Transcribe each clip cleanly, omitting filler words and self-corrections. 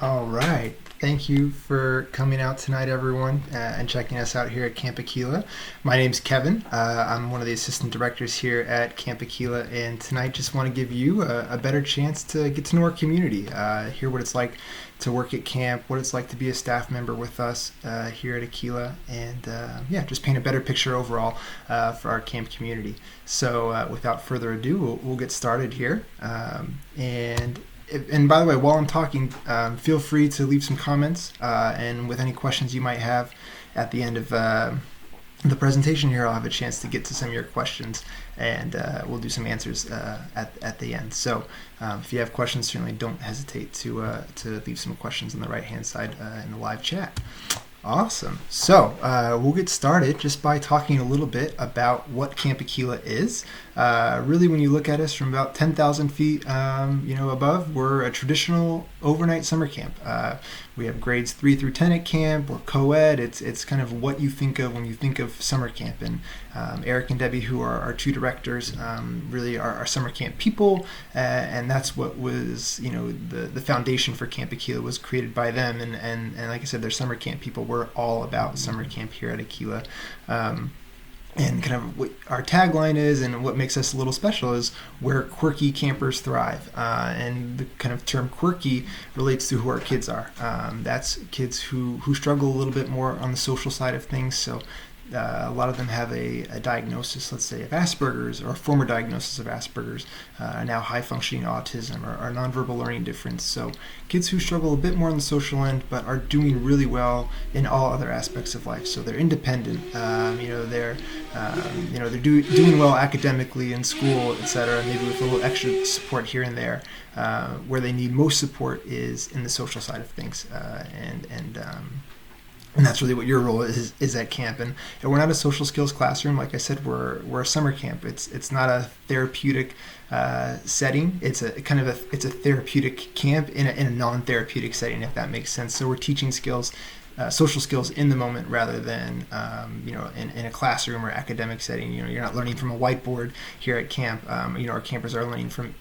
All right. Thank you for coming out tonight, everyone, and checking us out here at Camp Akeela. My name's Kevin. I'm one of the assistant directors here at Camp Akeela, and tonight just want to give you a better chance to get to know our community, hear what it's like to work at camp, what it's like to be a staff member with us here at Akeela, and yeah, just paint a better picture overall for our camp community. So without further ado, we'll get started here. And by the way, while I'm talking, feel free to leave some comments, and with any questions you might have at the end of the presentation here, I'll have a chance to get to some of your questions, and we'll do some answers at the end. So if you have questions, certainly don't hesitate to leave some questions on the right-hand side in the live chat. Awesome. So we'll get started just by talking a little bit about what Camp Akeela is. Really, when you look at us from about 10,000 feet, above, we're a traditional overnight summer camp. We have grades 3 through 10 at camp. We're co-ed. It's kind of what you think of when you think of summer camp. And Eric and Debbie, who are our two directors, really are our summer camp people, and that's what was, the foundation for Camp Akeela was created by them. And like I said, they're summer camp people. We're all about summer camp here at Akeela. And kind of what our tagline is and what makes us a little special is where quirky campers thrive. And the kind of term quirky relates to who our kids are. That's kids who struggle a little bit more on the social side of things. So a lot of them have a diagnosis, let's say, of Asperger's or a former diagnosis of Asperger's, now high-functioning autism or nonverbal learning difference. So kids who struggle a bit more on the social end but are doing really well in all other aspects of life. So they're independent, they're doing well academically in school, etc., maybe with a little extra support here and there. Where they need most support is in the social side of things, and that's really what your role is at camp. And we're not a social skills classroom. Like I said, we're a summer camp. It's not a therapeutic setting. It's a therapeutic camp in a non-therapeutic setting, if that makes sense. So we're teaching skills, social skills in the moment rather than in a classroom or academic setting. You're not learning from a whiteboard here at camp. Our campers are learning from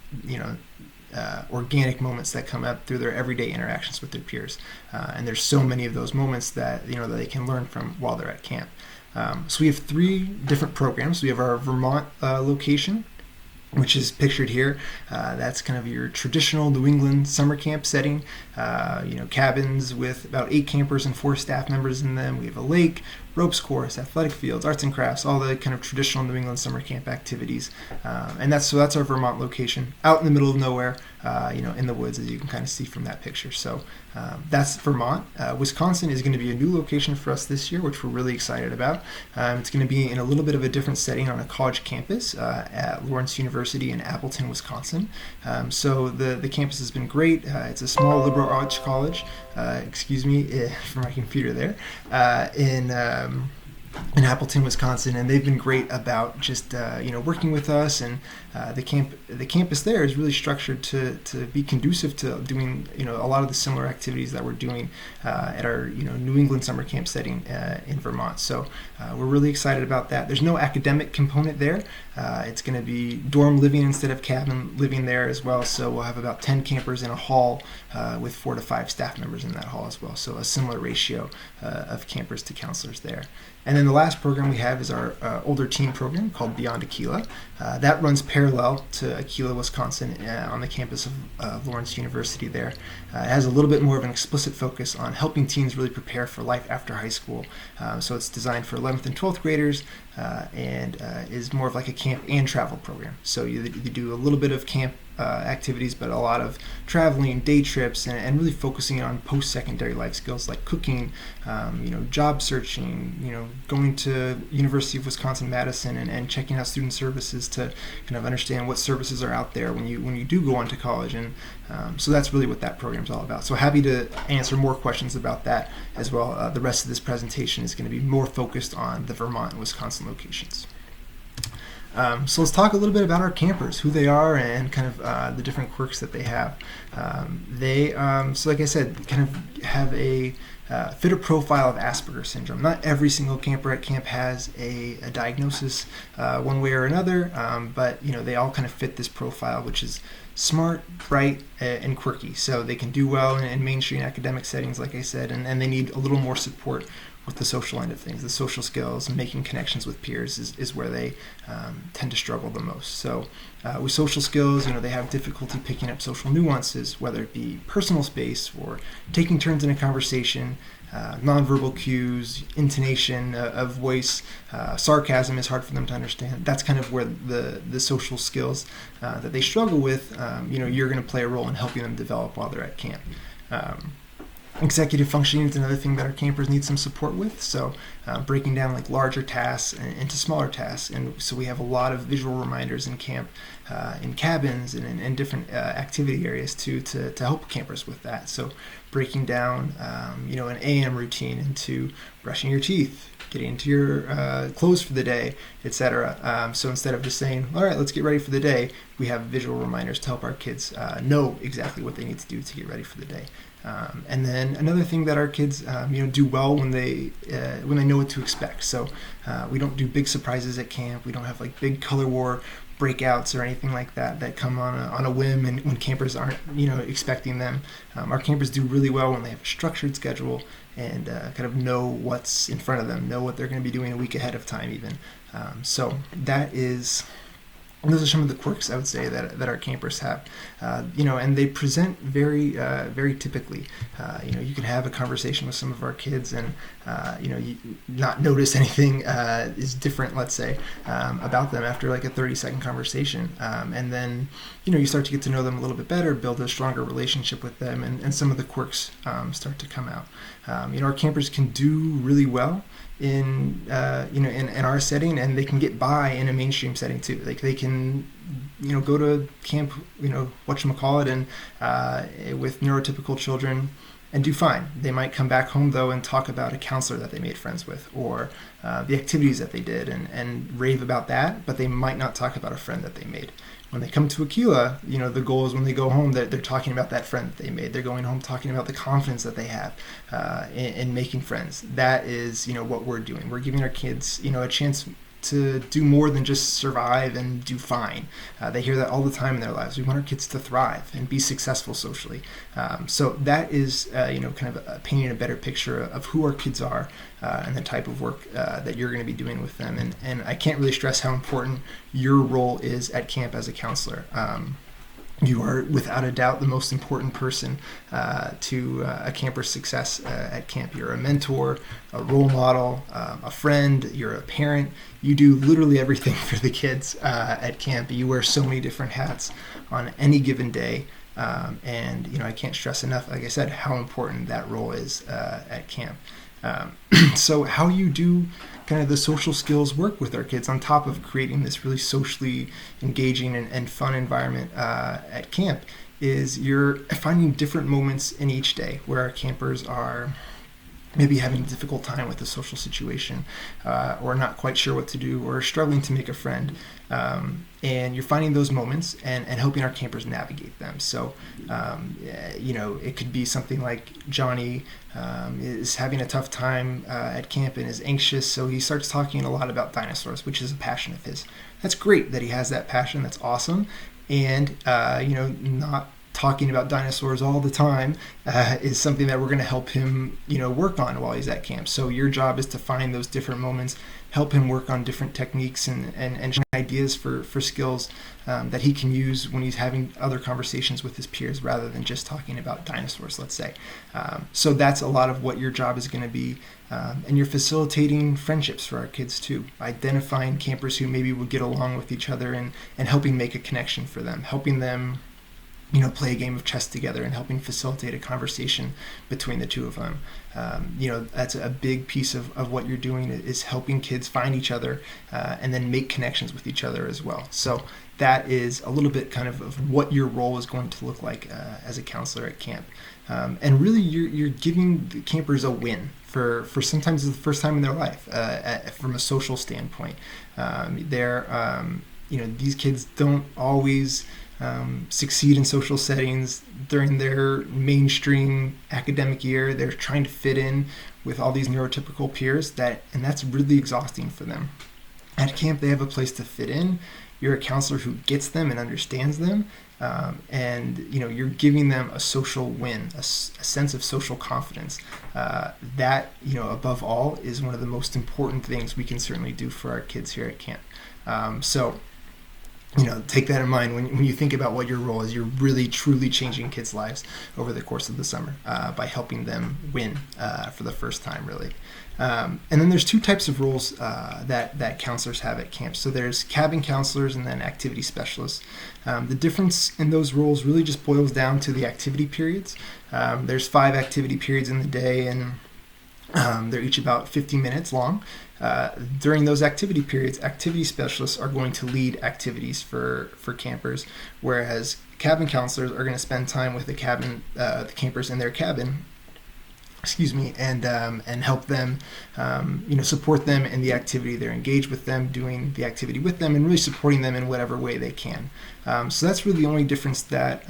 organic moments that come up through their everyday interactions with their peers, and there's so many of those moments that that they can learn from while they're at camp. So we have 3 different programs. We have our Vermont location, which is pictured here. That's kind of your traditional New England summer camp setting. Cabins with about 8 campers and 4 staff members in them. We have a lake, ropes course, athletic fields, arts and crafts, all the kind of traditional New England summer camp activities. And that's our Vermont location, out in the middle of nowhere, in the woods, as you can kind of see from that picture. So that's Vermont. Wisconsin is going to be a new location for us this year, which we're really excited about. It's going to be in a little bit of a different setting on a college campus at Lawrence University in Appleton, Wisconsin. So the campus has been great. It's a small liberal arts college, for my computer there, in Appleton, Wisconsin, and they've been great about just working with us, and the campus there is really structured to be conducive to doing a lot of the similar activities that we're doing at our New England summer camp setting in Vermont. So we're really excited about that. There's no academic component there. It's going to be dorm living instead of cabin living there as well. So we'll have about 10 campers in a hall with 4 to 5 staff members in that hall as well. So a similar ratio of campers to counselors there. And then the last program we have is our older teen program called Beyond Akeela. That runs parallel to Akeela, Wisconsin, on the campus of Lawrence University there. It has a little bit more of an explicit focus on helping teens really prepare for life after high school. So it's designed for 11th and 12th graders and is more of like a camp and travel program. So you do a little bit of camp activities, but a lot of traveling, day trips, and really focusing on post-secondary life skills like cooking, job searching, going to University of Wisconsin-Madison and checking out student services to kind of understand what services are out there when you do go on to college. And so that's really what that program is all about. So happy to answer more questions about that as well. The rest of this presentation is going to be more focused on the Vermont and Wisconsin locations. So let's talk a little bit about our campers, who they are, and kind of the different quirks that they have. So like I said, kind of have a fit a profile of Asperger's syndrome. Not every single camper at camp has a diagnosis one way or another, but they all kind of fit this profile, which is smart, bright, and quirky. So they can do well in mainstream academic settings, like I said, and they need a little more support with the social end of things. The social skills and making connections with peers is where they tend to struggle the most. So with social skills, they have difficulty picking up social nuances, whether it be personal space or taking turns in a conversation, nonverbal cues, intonation of voice, sarcasm is hard for them to understand. That's kind of where the social skills that they struggle with, you're going to play a role in helping them develop while they're at camp. Executive functioning is another thing that our campers need some support with. So breaking down like larger tasks into smaller tasks. And so we have a lot of visual reminders in camp, in cabins and in different activity areas to help campers with that. So breaking down, an AM routine into brushing your teeth, getting into your clothes for the day, etc. So instead of just saying, all right, let's get ready for the day, we have visual reminders to help our kids know exactly what they need to do to get ready for the day. And then another thing that our kids, do well when they know what to expect. So we don't do big surprises at camp. We don't have like big color war breakouts or anything like that come on a whim and when campers aren't expecting them. Our campers do really well when they have a structured schedule and kind of know what's in front of them, know what they're going to be doing a week ahead of time even. So that is. And those are some of the quirks I would say that our campers have, and they present very, very typically. You can have a conversation with some of our kids and, you not notice anything is different, let's say, about them after like a 30-second conversation. And then, you start to get to know them a little bit better, build a stronger relationship with them, and some of the quirks start to come out. Our campers can do really well in our setting, and they can get by in a mainstream setting too. Like they can go to camp, whatchamacallit, and with neurotypical children and do fine. They might come back home though and talk about a counselor that they made friends with or the activities that they did and rave about that, but they might not talk about a friend that they made. When they come to Akeela, the goal is when they go home that they're talking about that friend that they made. They're going home talking about the confidence that they have in making friends. That is, what we're doing. We're giving our kids, a chance to do more than just survive and do fine. They hear that all the time in their lives. We want our kids to thrive and be successful socially. So that is, kind of painting a better picture of who our kids are and the type of work that you're going to be doing with them. And I can't really stress how important your role is at camp as a counselor. You are, without a doubt, the most important person to a camper's success at camp. You're a mentor, a role model, a friend, you're a parent. You do literally everything for the kids at camp. You wear so many different hats on any given day. And I can't stress enough, like I said, how important that role is at camp. So how you do kind of the social skills work with our kids on top of creating this really socially engaging and fun environment at camp is you're finding different moments in each day where our campers are maybe having a difficult time with the social situation or not quite sure what to do or struggling to make a friend. And you're finding those moments and helping our campers navigate them. So, it could be something like Johnny is having a tough time at camp and is anxious, so he starts talking a lot about dinosaurs, which is a passion of his. That's great that he has that passion. That's awesome. And, not talking about dinosaurs all the time is something that we're going to help him, work on while he's at camp. So your job is to find those different moments, help him work on different techniques and ideas for skills that he can use when he's having other conversations with his peers rather than just talking about dinosaurs, let's say. So that's a lot of what your job is going to be. And you're facilitating friendships for our kids too, identifying campers who maybe will get along with each other and helping make a connection for them, helping them play a game of chess together and helping facilitate a conversation between the two of them. That's a big piece of what you're doing is helping kids find each other and then make connections with each other as well. So that is a little bit kind of what your role is going to look like as a counselor at camp. And really you're giving the campers a win for sometimes the first time in their life from a social standpoint. These kids don't always succeed in social settings during their mainstream academic year. They're trying to fit in with all these neurotypical peers, and that's really exhausting for them. At camp, they have a place to fit in. You're a counselor who gets them and understands them, and you're giving them a social win, a sense of social confidence. That above all is one of the most important things we can certainly do for our kids here at camp. So take that in mind when you think about what your role is. You're really truly changing kids' lives over the course of the summer by helping them win for the first time, really. And then there's two types of roles that counselors have at camp. So there's cabin counselors and then activity specialists. The difference in those roles really just boils down to the activity periods. There's 5 activity periods in the day, and they're each about 50 minutes long. During those activity periods, activity specialists are going to lead activities for campers, whereas cabin counselors are going to spend time with the campers in their cabin, and help them, support them in the activity. They're engaged with them, doing the activity with them, and really supporting them in whatever way they can. So that's really the only difference that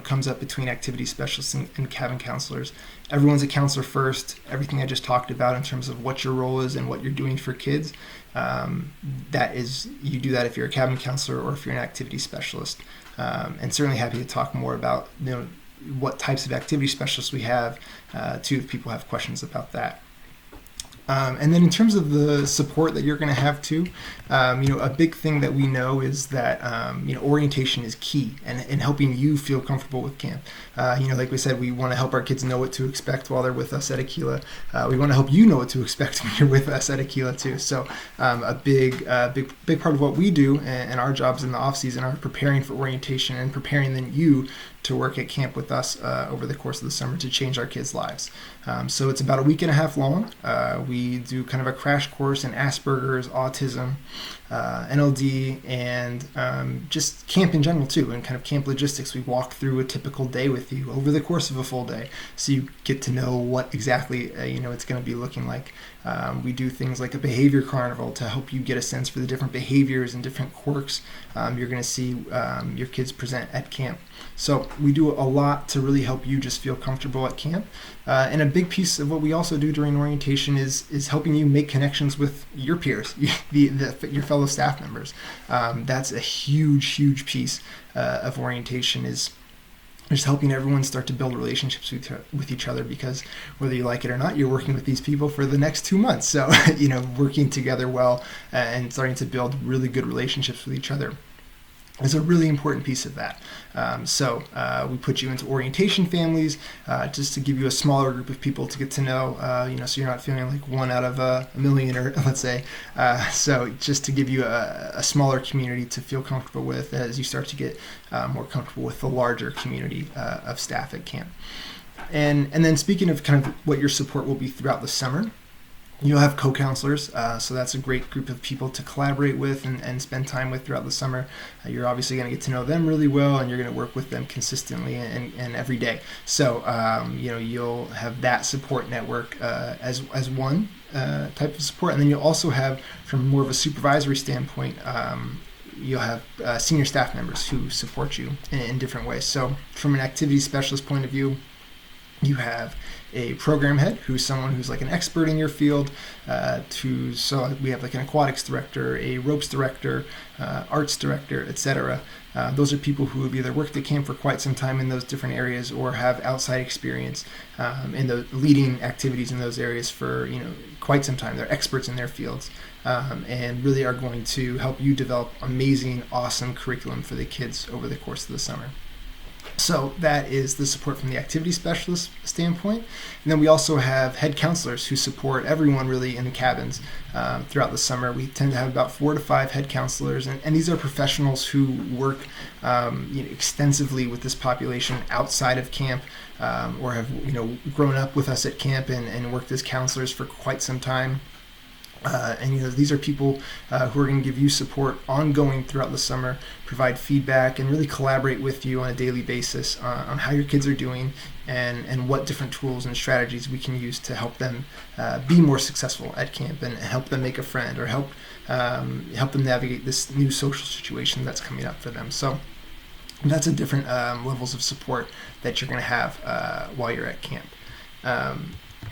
comes up between activity specialists and cabin counselors. Everyone's a counselor first. Everything I just talked about in terms of what your role is and what you're doing for kids, you do that if you're a cabin counselor or if you're an activity specialist. And certainly happy to talk more about what types of activity specialists we have, too, if people have questions about that. And then in terms of the support that you're going to have too, a big thing that we know is that orientation is key in helping you feel comfortable with camp. Like we said, we want to help our kids know what to expect while they're with us at Akeela. We want to help you know what to expect when you're with us at Akeela too. So a big part of what we do and our jobs in the off season are preparing for orientation and preparing then you to work at camp with us over the course of the summer to change our kids' lives. So it's about a week and a half long. We do kind of a crash course in Asperger's, autism, NLD, and just camp in general too, and kind of camp logistics. We walk through a typical day with you over the course of a full day, so you get to know what exactly it's going to be looking like. We do things like a behavior carnival to help you get a sense for the different behaviors and different quirks you're going to see your kids present at camp. So we do a lot to really help you just feel comfortable at camp. And a big piece of what we also do during orientation is helping you make connections with your peers, your fellow staff members. That's a huge piece of orientation, is just helping everyone start to build relationships with each other, because whether you like it or not, you're working with these people for the next 2 months. So, working together well and starting to build really good relationships with each other is a really important piece of that. So we put you into orientation families just to give you a smaller group of people to get to know, so you're not feeling like one out of a million, or let's say. So just to give you a smaller community to feel comfortable with as you start to get more comfortable with the larger community of staff at camp. And then speaking of kind of what your support will be throughout the summer, you'll have co-counselors, so that's a great group of people to collaborate with and spend time with throughout the summer. You're obviously going to get to know them really well, and you're going to work with them consistently and every day. So, you'll have that support network as one type of support. And then you'll also have, from more of a supervisory standpoint, you'll have senior staff members who support you in different ways. So from an activity specialist point of view, you have a program head who's someone who's like an expert in your field. So we have like an aquatics director, a ropes director, arts director, etc. Those are people who have either worked at camp for quite some time in those different areas or have outside experience in the leading activities in those areas for quite some time. They're experts in their fields and really are going to help you develop amazing, awesome curriculum for the kids over the course of the summer. So that is the support from the activity specialist standpoint. And then we also have head counselors who support everyone really in the cabins throughout the summer. We tend to have about 4 to 5 head counselors, and these are professionals who work extensively with this population outside of camp or have grown up with us at camp and worked as counselors for quite some time. And these are people who are going to give you support ongoing throughout the summer, provide feedback, and really collaborate with you on a daily basis on how your kids are doing and what different tools and strategies we can use to help them be more successful at camp and help them make a friend or help them navigate this new social situation that's coming up for them. So That's a different levels of support that you're going to have while you're at camp.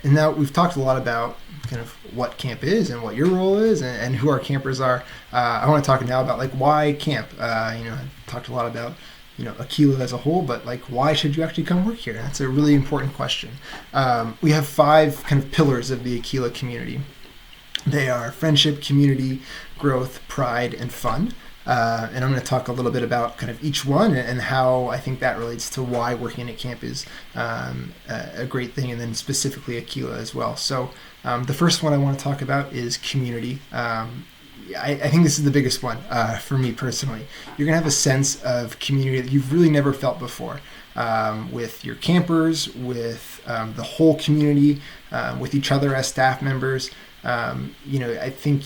And now we've talked a lot about kind of what camp is and what your role is and who our campers are. I want to talk now about like why camp. I talked a lot about Akeela as a whole, but like why should you actually come work here? That's a really important question. We have 5 kind of pillars of the Akeela community. They are friendship, community, growth, pride, and fun. And I'm going to talk a little bit about kind of each one and how I think that relates to why working at camp is a great thing, and then specifically Akeela as well. So the first one I want to talk about is community. I think this is the biggest one for me personally. You're going to have a sense of community that you've really never felt before with your campers, with the whole community, with each other as staff members. I think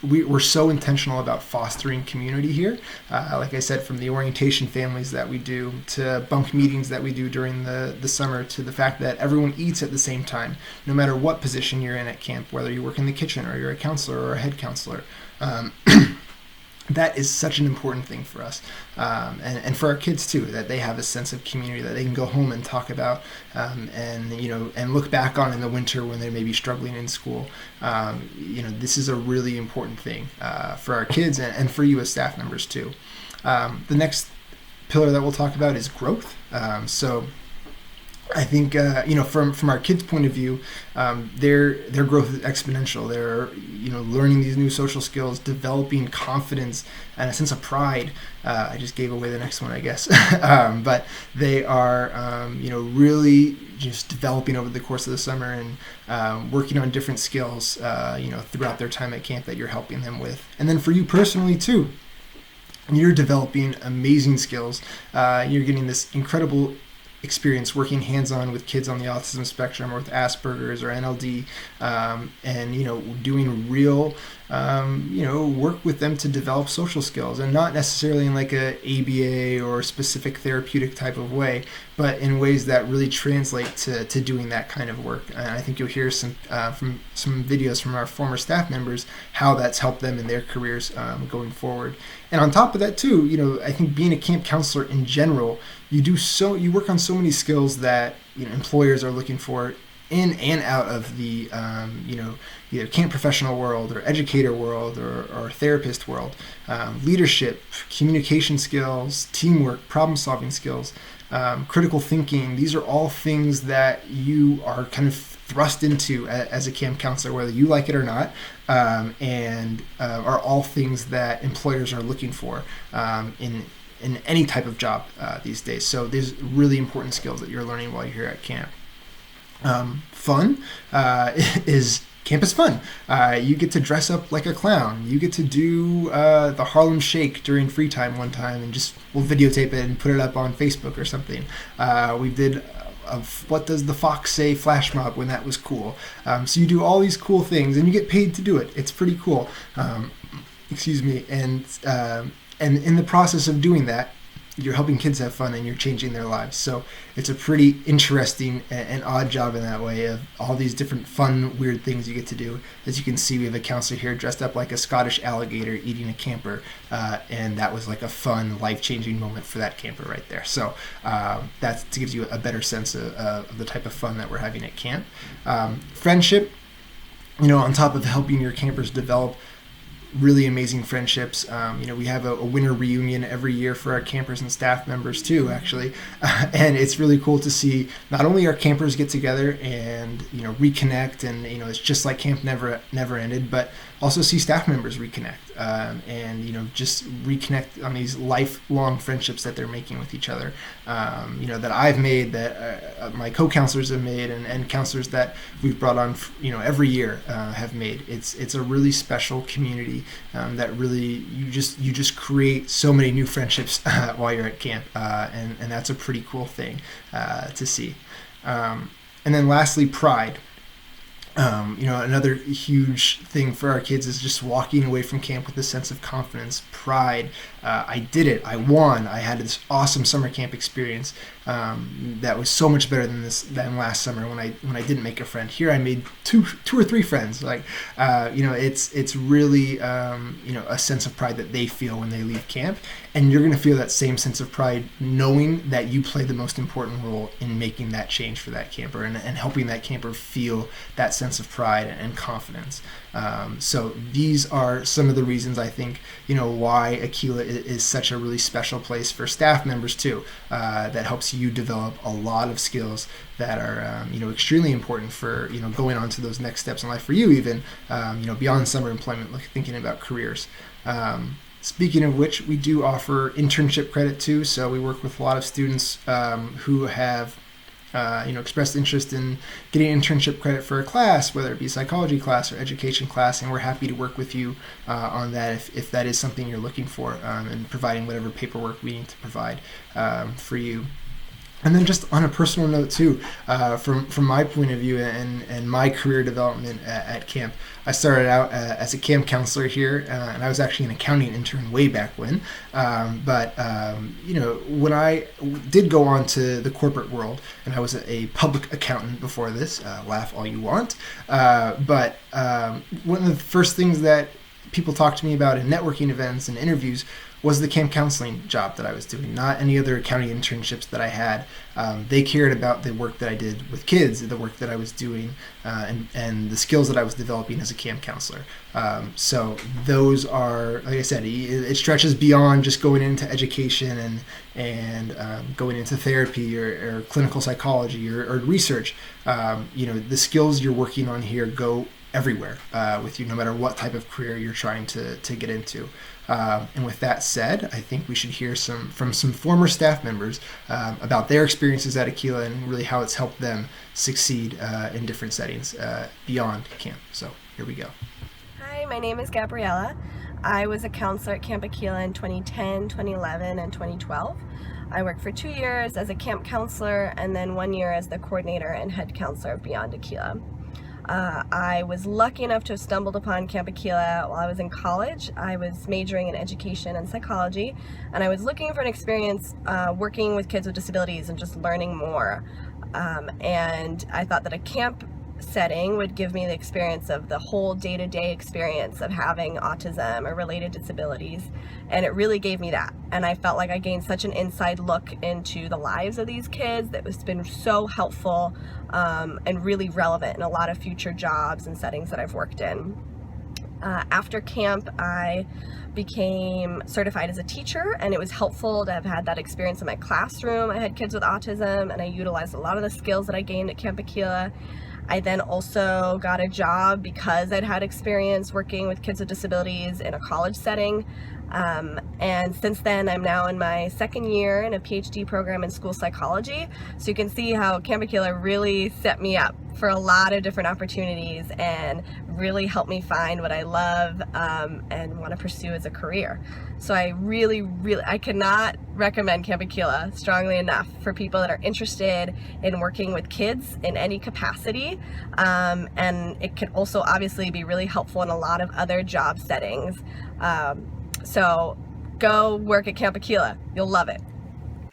we're so intentional about fostering community here. Like I said, from the orientation families that we do to bunk meetings that we do during the summer to the fact that everyone eats at the same time, no matter what position you're in at camp, whether you work in the kitchen or you're a counselor or a head counselor. That is such an important thing for us, and for our kids too, that they have a sense of community that they can go home and talk about, and look back on in the winter when they may be struggling in school. This is a really important thing for our kids and for you as staff members too. The next pillar that we'll talk about is growth. So I think from our kids' point of view, their growth is exponential. They're learning these new social skills, developing confidence and a sense of pride. I just gave away the next one, I guess, but they are really just developing over the course of the summer and working on different skills throughout their time at camp that you're helping them with. And then for you personally too, you're developing amazing skills. You're getting this incredible experience working hands-on with kids on the autism spectrum or with Asperger's or NLD, and doing real work with them to develop social skills, and not necessarily in like a ABA or specific therapeutic type of way, but in ways that really translate to doing that kind of work. And I think you'll hear some from some videos from our former staff members how that's helped them in their careers going forward. And on top of that too, I think being a camp counselor in general, you work on so many skills that employers are looking for in and out of the either camp professional world or educator world or therapist world. Leadership, communication skills, teamwork, problem solving skills, critical thinking. These are all things that you are kind of thrust into as a camp counselor, whether you like it or not, and are all things that employers are looking for in any type of job these days. So there's really important skills that you're learning while you're here at camp. Fun is camp is fun. You get to dress up like a clown. You get to do the Harlem Shake during free time one time, and we'll videotape it and put it up on Facebook or something. We did What Does the Fox Say flash mob when that was cool. So you do all these cool things and you get paid to do it. It's pretty cool. Excuse me. And in the process of doing that, you're helping kids have fun and you're changing their lives. So it's a pretty interesting and odd job in that way, of all these different fun, weird things you get to do. As you can see, we have a counselor here dressed up like a Scottish alligator eating a camper. And that was like a fun, life-changing moment for that camper right there. So that gives you a better sense of the type of fun that we're having at camp. Friendship, on top of helping your campers develop really amazing friendships. We have a winter reunion every year for our campers and staff members too, actually. And it's really cool to see not only our campers get together and, reconnect, and, it's just like camp never ended, but also see staff members reconnect and, just reconnect on these lifelong friendships that they're making with each other, that I've made, that my co-counselors have made, and counselors that we've brought on, every year have made. It's a really special community that really you just create so many new friendships while you're at camp, and that's a pretty cool thing to see. And then lastly, pride. Another huge thing for our kids is just walking away from camp with a sense of confidence, pride. I did it. I won. I had this awesome summer camp experience. that was so much better than last summer when I didn't make a friend. Here I made two or three friends. Like it's really a sense of pride that they feel when they leave camp, and you're going to feel that same sense of pride knowing that you play the most important role in making that change for that camper and helping that camper feel that sense of pride and confidence. So these are some of the reasons I think why Akeela is such a really special place for staff members too. That helps you develop a lot of skills that are extremely important for going on to those next steps in life for you, even beyond summer employment, like thinking about careers. Speaking of which, we do offer internship credit too. So we work with a lot of students who have expressed interest in getting internship credit for a class, whether it be a psychology class or education class, and we're happy to work with you on that if that is something you're looking for, and providing whatever paperwork we need to provide for you. And then just on a personal note too, from my point of view and my career development at camp, I started out as a camp counselor here, and I was actually an accounting intern way back when. But when I did go on to the corporate world, and I was a public accountant before this, laugh all you want. But one of the first things that people talk to me about in networking events and interviews was the camp counseling job that I was doing, not any other accounting internships that I had. They cared about the work that I did with kids, the work that I was doing, and the skills that I was developing as a camp counselor. So those are, like I said, it stretches beyond just going into education and going into therapy or clinical psychology or research. The skills you're working on here go everywhere with you, no matter what type of career you're trying to get into. And with that said, I think we should hear from some former staff members about their experiences at Akeela and really how it's helped them succeed in different settings beyond camp. So here we go. Hi, my name is Gabriella. I was a counselor at Camp Akeela in 2010, 2011, and 2012. I worked for 2 years as a camp counselor and then 1 year as the coordinator and head counselor of Beyond Akeela. I was lucky enough to have stumbled upon Camp Akeela while I was in college. I was majoring in education and psychology, and I was looking for an experience working with kids with disabilities and just learning more. And I thought that a camp setting would give me the experience of the whole day-to-day experience of having autism or related disabilities, and it really gave me that. And I felt like I gained such an inside look into the lives of these kids that has been so helpful and really relevant in a lot of future jobs and settings that I've worked in. After camp, I became certified as a teacher, and it was helpful to have had that experience in my classroom. I had kids with autism, and I utilized a lot of the skills that I gained at Camp Akeela. I then also got a job because I'd had experience working with kids with disabilities in a college setting. And since then, I'm now in my second year in a PhD program in school psychology. So you can see how Camp Akeela really set me up for a lot of different opportunities and really helped me find what I love and want to pursue as a career. So I I cannot recommend Camp Akeela strongly enough for people that are interested in working with kids in any capacity. And it can also obviously be really helpful in a lot of other job settings. So go work at Camp Akeela. You'll love it.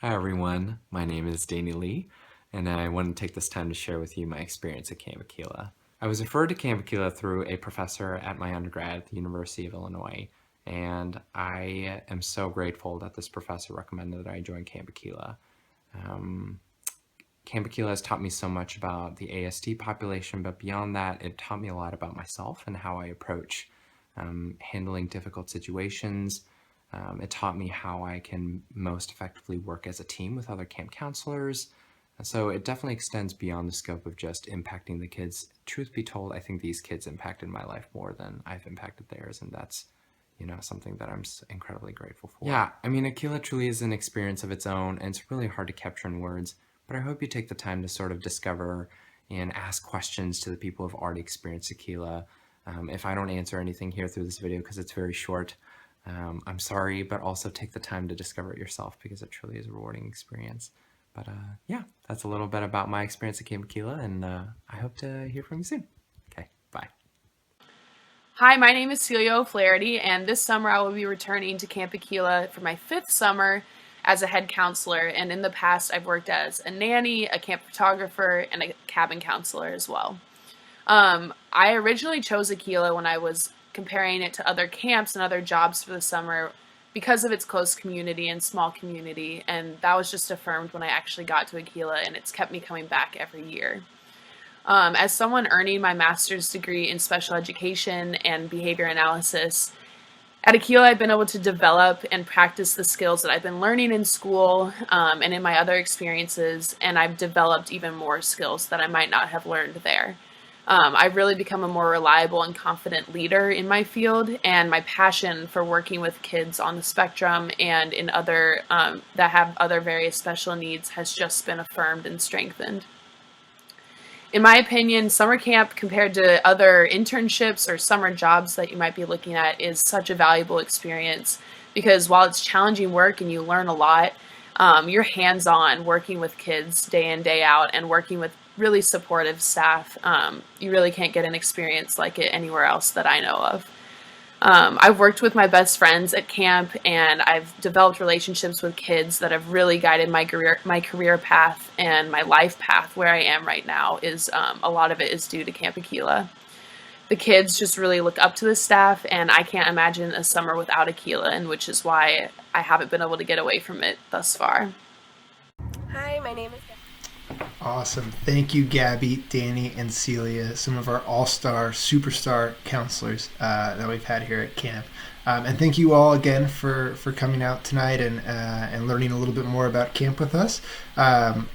Hi everyone, my name is Danny Lee, and I want to take this time to share with you my experience at Camp Akeela. I was referred to Camp Akeela through a professor at my undergrad at the University of Illinois, and I am so grateful that this professor recommended that I join Camp Akeela. Camp Akeela has taught me so much about the ASD population, but beyond that, it taught me a lot about myself and how I approach handling difficult situations. It taught me how I can most effectively work as a team with other camp counselors. So it definitely extends beyond the scope of just impacting the kids. Truth be told, I think these kids impacted my life more than I've impacted theirs, and that's, something that I'm incredibly grateful for. Yeah, I mean, Akeela truly is an experience of its own, and it's really hard to capture in words, but I hope you take the time to sort of discover and ask questions to the people who've already experienced Akeela. If I don't answer anything here through this video because it's very short, I'm sorry, but also take the time to discover it yourself because it truly is a rewarding experience. But yeah, that's a little bit about my experience at Camp Akeela, and I hope to hear from you soon. Okay, bye. Hi, my name is Celia O'Flaherty, and this summer I will be returning to Camp Akeela for my 5th summer as a head counselor. And in the past, I've worked as a nanny, a camp photographer, and a cabin counselor as well. I originally chose Akeela when I was comparing it to other camps and other jobs for the summer because of its close community and small community. And that was just affirmed when I actually got to Akeela, and it's kept me coming back every year. As someone earning my master's degree in special education and behavior analysis, at Akeela I've been able to develop and practice the skills that I've been learning in school and in my other experiences, and I've developed even more skills that I might not have learned there. I've really become a more reliable and confident leader in my field, and my passion for working with kids on the spectrum and in other that have other various special needs has just been affirmed and strengthened. In my opinion, summer camp compared to other internships or summer jobs that you might be looking at is such a valuable experience because while it's challenging work and you learn a lot, you're hands-on working with kids day in, day out and working with really supportive staff. You really can't get an experience like it anywhere else that I know of. I've worked with my best friends at camp, and I've developed relationships with kids that have really guided my career path and my life path where I am right now. Is a lot of it is due to Camp Akeela. The kids just really look up to the staff, and I can't imagine a summer without Akeela, and which is why I haven't been able to get away from it thus far. Hi, my name is Awesome. Thank you, Gabby, Danny, and Celia, some of our all-star, superstar counselors that we've had here at camp. And thank you all again for coming out tonight and learning a little bit more about camp with us.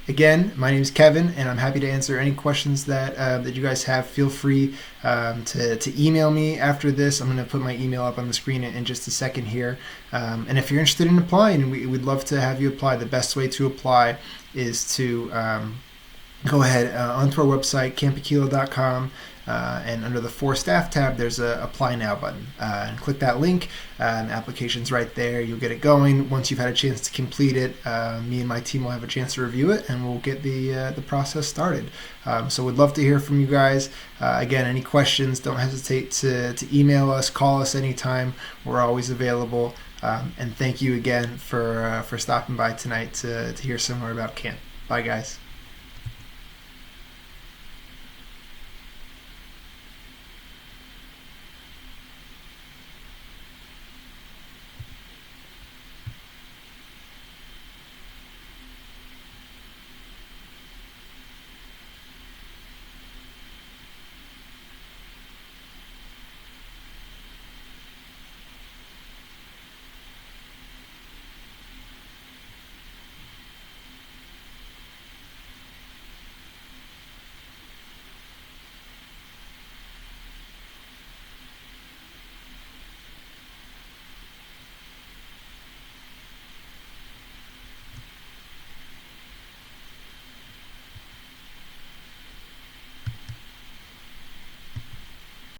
Again, my name is Kevin, and I'm happy to answer any questions that you guys have. Feel free to email me after this. I'm going to put my email up on the screen in just a second here. And if you're interested in applying, we'd love to have you apply. The best way to apply is to go ahead onto our website, campakeela.com, and under the For Staff tab, there's a Apply Now button. And click that link, and the application's right there. You'll get it going. Once you've had a chance to complete it, me and my team will have a chance to review it, and we'll get the process started. So we'd love to hear from you guys. Again, any questions, don't hesitate to email us, call us anytime. We're always available. And thank you again for stopping by tonight to hear some more about camp. Bye, guys.